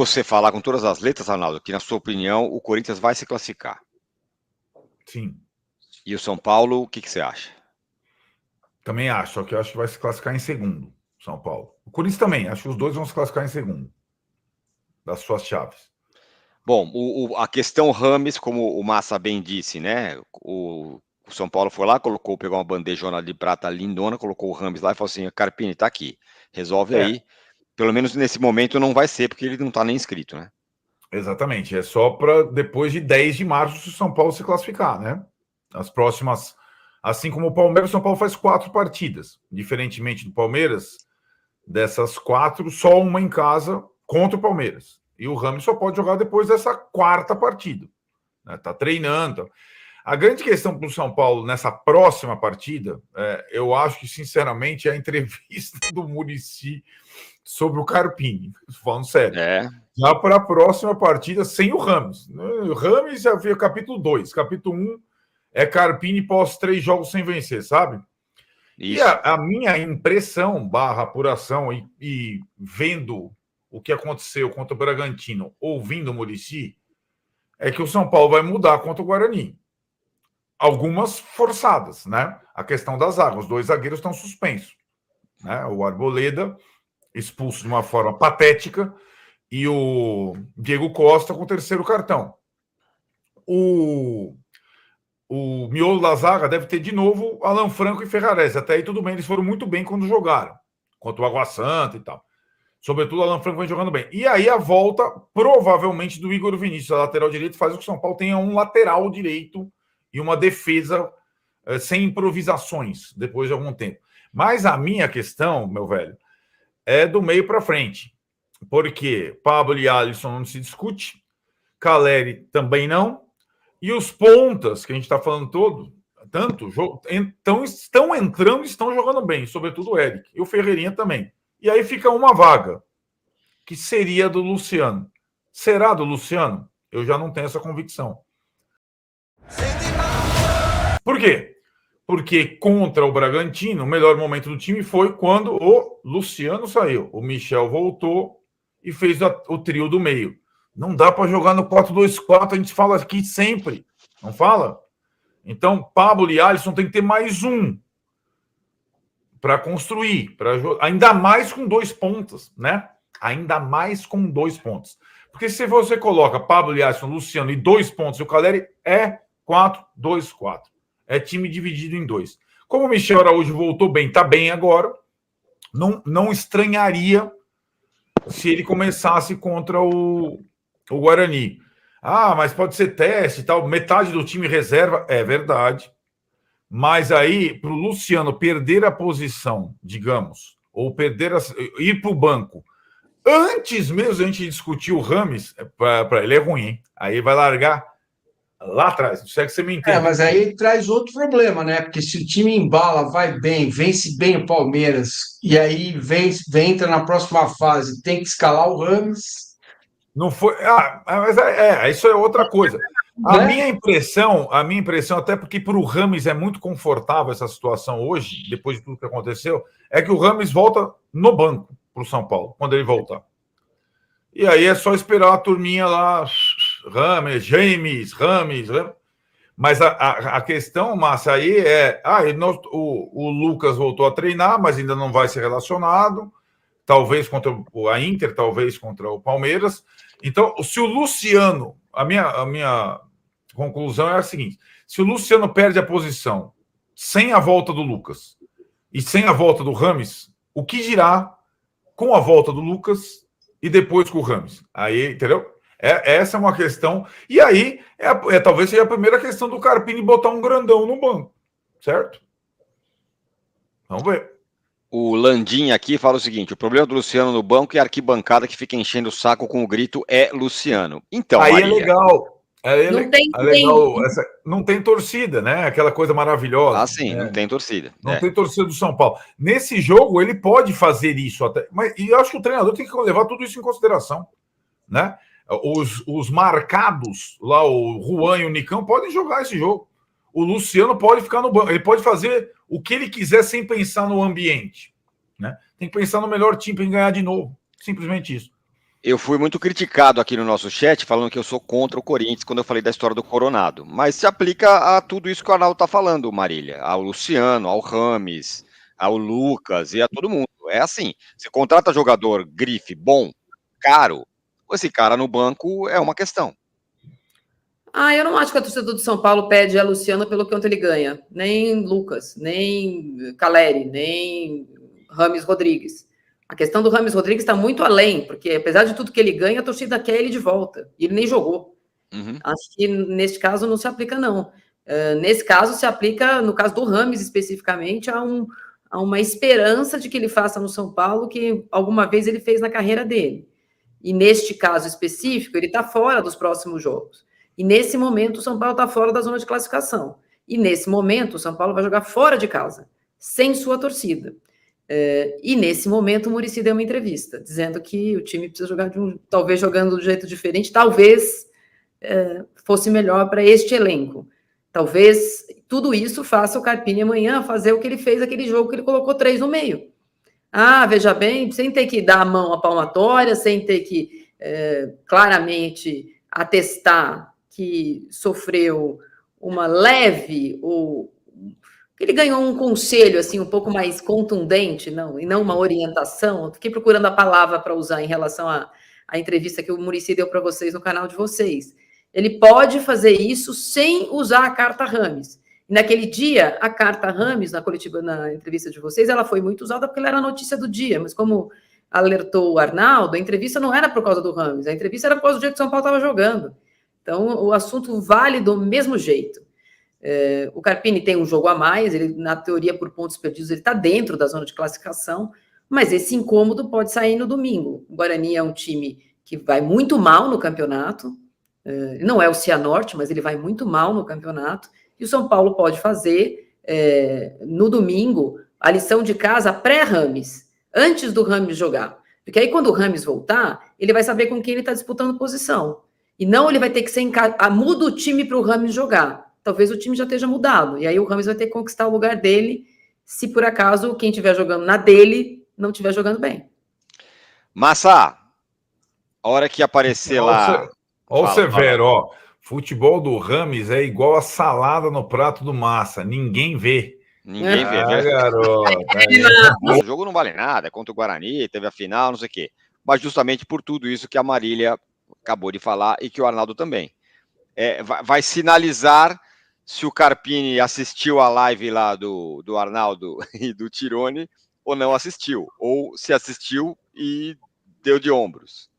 Você falar com todas as letras, Arnaldo, que na sua opinião o Corinthians vai se classificar. Sim. E o São Paulo, o que você acha? Também acho, só que eu acho que vai se classificar em segundo, São Paulo. O Corinthians também, acho que os dois vão se classificar em segundo, das suas chaves. Bom, a questão Rames, como o Massa bem disse, né? O São Paulo foi lá, pegou uma bandejona de prata lindona, colocou o Rames lá e falou assim: Carpini, tá aqui, resolve aí. Pelo menos nesse momento não vai ser, porque ele não tá nem inscrito, né? Exatamente, é só para depois de 10 de março o São Paulo se classificar, né? As próximas, assim como o Palmeiras, o São Paulo faz 4 partidas. Diferentemente do Palmeiras, dessas 4, só uma em casa contra o Palmeiras. E o Rames só pode jogar depois dessa 4ª partida. Né? Tá treinando. A grande questão para o São Paulo nessa próxima partida, eu acho que, sinceramente, é a entrevista do Muricy sobre o Carpini. Falando sério. Já para a próxima partida, sem o Rames. O Rames já veio capítulo 2. Capítulo 1 é Carpini pós 3 jogos sem vencer, sabe? Isso. E a minha impressão, barra apuração, e vendo o que aconteceu contra o Bragantino, ouvindo o Muricy, é que o São Paulo vai mudar contra o Guarani. Algumas forçadas, né? A questão da zaga. Os 2 zagueiros estão suspensos. Né? O Arboleda, expulso de uma forma patética, e o Diego Costa com o 3º cartão. O miolo da zaga deve ter de novo Alan Franco e Ferrarese. Até aí tudo bem, eles foram muito bem quando jogaram. Contra o Água Santa e tal. Sobretudo o Alan Franco vem jogando bem. E aí a volta, provavelmente, do Igor Vinícius, a lateral direito, faz com que o São Paulo tenha um lateral direito e uma defesa sem improvisações depois de algum tempo. Mas a minha questão, meu velho, é do meio para frente. Porque Pablo e Alisson não se discute, Caleri também não, e os pontas, que a gente está falando estão entrando e estão jogando bem, sobretudo o Eric, e o Ferreirinha também. E aí fica uma vaga, que seria do Luciano. Será do Luciano? Eu já não tenho essa convicção. Por quê? Porque contra o Bragantino, o melhor momento do time foi quando o Luciano saiu. O Michel voltou e fez o trio do meio. Não dá para jogar no 4-2-4, a gente fala aqui sempre. Não fala? Então, Pablo e Alisson tem que ter mais um para construir, ainda mais com 2 pontas, né? Ainda mais com 2 pontos. Porque se você coloca Pablo e Alisson, Luciano e 2 pontos, e o Caleri é 4-2-4. É time dividido em 2. Como o Michel Araújo voltou bem, está bem agora, não estranharia se ele começasse contra o Guarani. Ah, mas pode ser teste e tal. Metade do time reserva, é verdade. Mas aí, para o Luciano perder a posição, digamos, ou ir para o banco, antes mesmo a gente discutir o Rames, para ele é ruim, hein? Aí vai largar lá atrás. Não sei que você me entende. Mas aí traz outro problema, né? Porque se o time embala, vai bem, vence bem o Palmeiras, e aí entra na próxima fase, tem que escalar o Rames. Não foi. Mas isso é outra coisa. A minha impressão, até porque para o Rames é muito confortável essa situação hoje, depois de tudo que aconteceu, é que o Rames volta no banco para o São Paulo, quando ele voltar. E aí é só esperar a turminha lá, James. Mas a questão, Márcia, aí é... o Lucas voltou a treinar, mas ainda não vai ser relacionado. Talvez contra a Inter, talvez contra o Palmeiras. Então, se o Luciano... A minha conclusão é a seguinte: se o Luciano perde a posição sem a volta do Lucas e sem a volta do Rames, o que dirá com a volta do Lucas e depois com o Rames? Aí, entendeu? Essa é uma questão. E aí, talvez seja a primeira questão do Carpini botar um grandão no banco. Certo? Vamos ver. O Landim aqui fala o seguinte: o problema do Luciano no banco é a arquibancada que fica enchendo o saco com o grito é Luciano. Então, aí Maria, é legal. Não tem torcida, né? Aquela coisa maravilhosa. Sim, não tem torcida. Não tem torcida do São Paulo. Nesse jogo, ele pode fazer isso até. Mas eu acho que o treinador tem que levar tudo isso em consideração. Né? Os marcados, lá, o Juan e o Nicão, podem jogar esse jogo. O Luciano pode ficar no banco. Ele pode fazer o que ele quiser sem pensar no ambiente. Né? Tem que pensar no melhor time para ganhar de novo. Simplesmente isso. Eu fui muito criticado aqui no nosso chat, falando que eu sou contra o Corinthians quando eu falei da história do Coronado. Mas se aplica a tudo isso que o Arnaldo está falando, Marília. Ao Luciano, ao Rames, ao Lucas e a todo mundo. É assim, você contrata jogador grife bom, caro, esse cara no banco é uma questão. Eu não acho que a torcida do São Paulo pede a Luciano pelo quanto ele ganha. Nem Lucas, nem Caleri, nem Rames Rodrigues. A questão do Rames Rodrigues está muito além, porque apesar de tudo que ele ganha, a torcida quer ele de volta. E ele nem jogou. Acho que neste caso não se aplica, não. Nesse caso, se aplica, no caso do Rames especificamente, a uma esperança de que ele faça no São Paulo que alguma vez ele fez na carreira dele. E neste caso específico, ele está fora dos próximos jogos. E nesse momento, o São Paulo está fora da zona de classificação. E nesse momento, o São Paulo vai jogar fora de casa, sem sua torcida. E nesse momento, o Muricy deu uma entrevista, dizendo que o time precisa jogar talvez jogando de um jeito diferente, talvez fosse melhor para este elenco. Talvez tudo isso faça o Carpini amanhã fazer o que ele fez aquele jogo que ele colocou 3 no meio. Veja bem, sem ter que dar a mão à palmatória, sem ter que claramente atestar que sofreu uma leve ou ele ganhou um conselho assim um pouco mais contundente, e não uma orientação. Eu fiquei procurando a palavra para usar em relação à entrevista que o Muricy deu para vocês no canal de vocês. Ele pode fazer isso sem usar a carta Rames. Naquele dia, a carta Rames, na entrevista de vocês, ela foi muito usada porque ela era a notícia do dia, mas como alertou o Arnaldo, a entrevista não era por causa do Rames, a entrevista era por causa do jeito que o São Paulo estava jogando. Então, o assunto vale do mesmo jeito. O Carpini tem um jogo a mais, ele, na teoria, por pontos perdidos, ele está dentro da zona de classificação, mas esse incômodo pode sair no domingo. O Guarani é um time que vai muito mal no campeonato, não é o Cianorte, mas ele vai muito mal no campeonato, e o São Paulo pode fazer, no domingo, a lição de casa pré-Rames, antes do Rames jogar. Porque aí, quando o Rames voltar, ele vai saber com quem ele está disputando posição. E não ele vai ter que ser muda o time para o Rames jogar. Talvez o time já esteja mudado. E aí o Rames vai ter que conquistar o lugar dele, se por acaso quem estiver jogando na dele não estiver jogando bem. Massa, a hora que aparecer lá... Ó o Severo, ó. Futebol do Rames é igual a salada no prato do Massa. Ninguém vê. Ninguém vê, né? Garoto. O jogo não vale nada, é contra o Guarani, teve a final, não sei o quê. Mas justamente por tudo isso que a Marília acabou de falar e que o Arnaldo também. Vai sinalizar se o Carpini assistiu a live lá do Arnaldo e do Tirone ou não assistiu. Ou se assistiu e deu de ombros.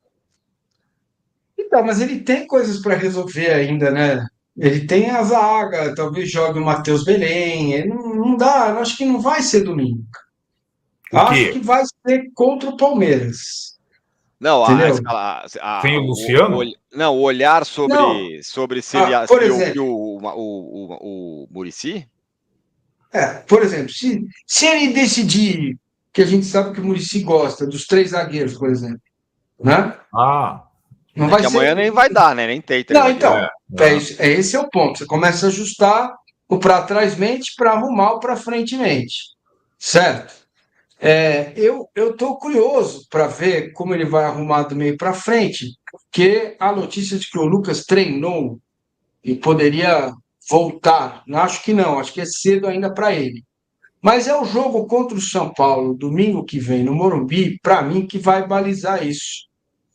Então, mas ele tem coisas para resolver ainda, né? Ele tem a zaga, talvez jogue o Matheus Belém. Ele não dá, eu acho que não vai ser domingo. Acho que vai ser contra o Palmeiras. Não, tem o Luciano? O olhar sobre se ele assistiu o Muricy? Por exemplo, se ele decidir, que a gente sabe que o Muricy gosta dos 3 zagueiros, por exemplo, né? Não vai ser... amanhã nem vai dar, né? Nem tem. Não, então, esse é o ponto. Você começa a ajustar o para trás mente para arrumar o para frente mente, certo? Eu estou curioso para ver como ele vai arrumar do meio para frente, porque a notícia de que o Lucas treinou e poderia voltar, acho que não, acho que é cedo ainda para ele. Mas é o jogo contra o São Paulo, domingo que vem, no Morumbi, para mim, que vai balizar isso.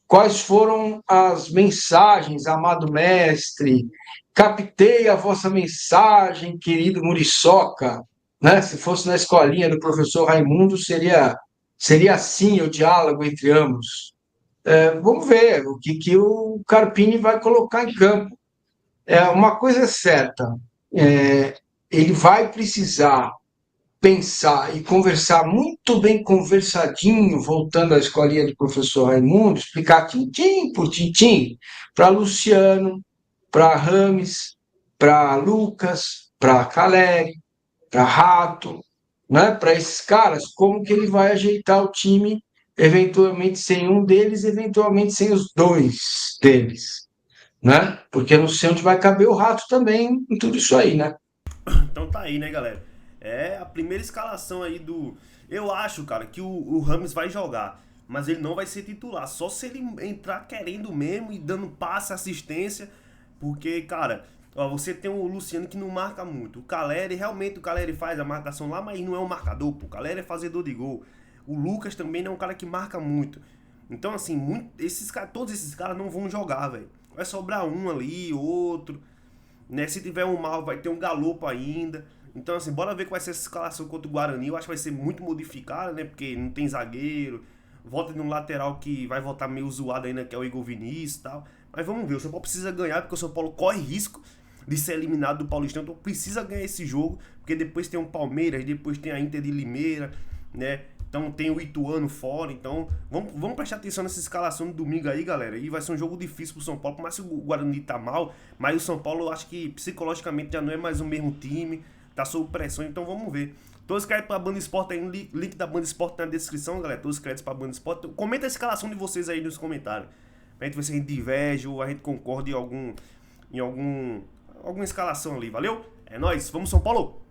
Quais foram as mensagens, amado mestre? Captei a vossa mensagem, querido Muriçoca. Né? Se fosse na escolinha do professor Raimundo, seria assim o diálogo entre ambos. Vamos ver o que o Carpini vai colocar em campo. Uma coisa é certa, ele vai precisar pensar e conversar muito bem conversadinho, voltando à escolinha do professor Raimundo, explicar tintim por tintim para Luciano, para Rames, para Lucas, para Caleri, para Rato, né? Para esses caras, como que ele vai ajeitar o time, eventualmente sem um deles, eventualmente sem os 2 deles, né? Porque eu não sei onde vai caber o Rato também em tudo isso aí, né? Então tá aí, né, galera? É a primeira escalação aí do... Eu acho, cara, que o Rames vai jogar. mas ele não vai ser titular. Só se ele entrar querendo mesmo e dando passe, assistência, porque, cara, ó, você tem o Luciano que não marca muito. O Caleri, realmente o Caleri faz a marcação lá, mas não é um marcador, pô. O Caleri é fazedor de gol. O Lucas também não é um cara que marca muito. Então, assim, todos esses caras não vão jogar, velho. Vai sobrar um ali, outro, né? Se tiver um mal, vai ter um Galopo ainda. Então, assim, bora ver qual vai ser essa escalação contra o Guarani. Eu acho que vai ser muito modificada, né? Porque não tem zagueiro. Volta no lateral que vai voltar meio zoado ainda, que é o Igor Vinícius e tal. Mas vamos ver, o São Paulo precisa ganhar, porque o São Paulo corre risco de ser eliminado do Paulistão. Então precisa ganhar esse jogo, porque depois tem o Palmeiras, depois tem a Inter de Limeira, né? Então tem o Ituano fora. Então vamos prestar atenção nessa escalação do domingo aí, galera. E vai ser um jogo difícil pro São Paulo, por mais que o Guarani tá mal, mas o São Paulo eu acho que psicologicamente já não é mais o mesmo time, tá sob pressão, então vamos ver. Todos os créditos pra Banda Esporte aí, link da Banda Esporte na descrição, galera. Todos os créditos pra Banda Esporte. Comenta a escalação de vocês aí nos comentários. Pra gente ver se a gente diverge ou a gente concorda em alguma escalação ali, valeu? É nóis, vamos São Paulo!